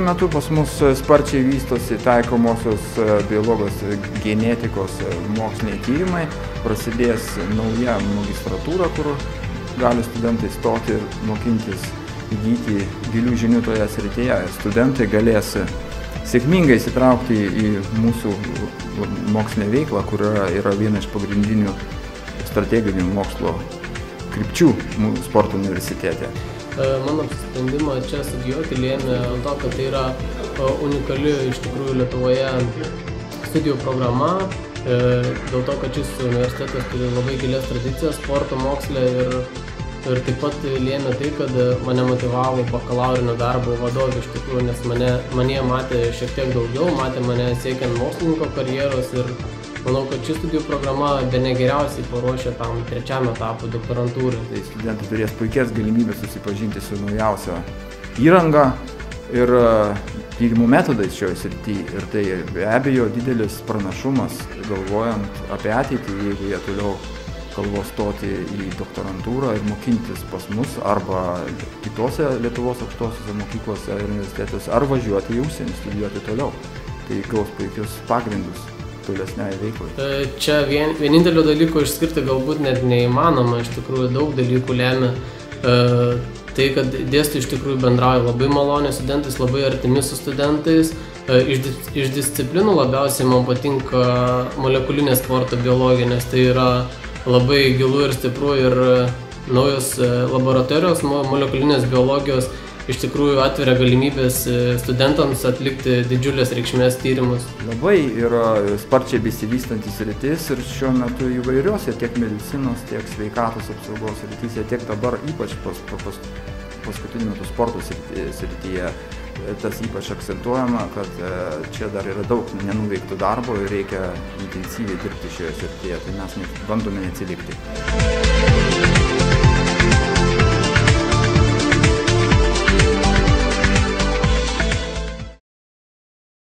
metu pas mus sparčiai vystosi taikomosios biologijos genetikos moksliniai tyrimai. Prasidės nauja magistratūra, kur gali studentai stoti ir mokintis įgyti gilių žinių toje srityje. Studentai galės sėkmingai įsitraukti į mūsų mokslinę veiklą, kur yra viena iš pagrindinių strateginių mokslo krypčių sporto universitete. Mano apsisprendimą čia studijuoti lėmė to, kad tai yra unikali iš tikrųjų Lietuvoje studijų programa, dėl to, kad šis universitetas turi labai gilias tradicijas sporto moksle ir taip pat lėmė tai, kad mane motivavo bakalaurinio darbo vadovė iš tikrųjų, nes mane matė šiek tiek daugiau, matė mane siekiant mokslininko karjeros ir manau, kad ši studijų programa bene geriausiai paruošia tam trečiam etapui doktorantūrai. Tai studentai turės puikias galimybės susipažinti su naujausia įranga ir tyrimų metodais šioje srityje. Ir tai be abejo didelis pranašumas, galvojant apie ateitį, jeigu jie toliau galvos stoti į doktorantūrą ir mokintis pas mus arba kitose Lietuvos aukštosiose mokyklose ir universitetuose, ar važiuoti į užsienį, studijuoti toliau. Tai gaus puikius pagrindus tolesniai veiklai. Čia vienintelio dalyko išskirti galbūt net neįmanoma, iš tikrųjų daug dalykų lemia tai, kad dėstytojai iš tikrųjų bendrauja labai maloniai studentais, labai artimi su studentais. Iš disciplinų labiausiai man patinka molekulinė sporto biologija, nes tai yra labai gilu ir stipru ir naujos laboratorijos molekulinės biologijos iš tikrųjų atveria galimybės studentams atlikti didžiulės reikšmės tyrimus. Labai yra sparčiai besivystantis sritis ir šiuo metu įvairiuose tiek medicinos, tiek sveikatos apsaugos srityse, tiek dabar ypač paskutiniu metu sporto srityje. Tas ypač akcentuojama, kad čia dar yra daug nenuveiktų darbo ir reikia intensyviai dirbti šioje srityje, tai mes bandome neatsilikti.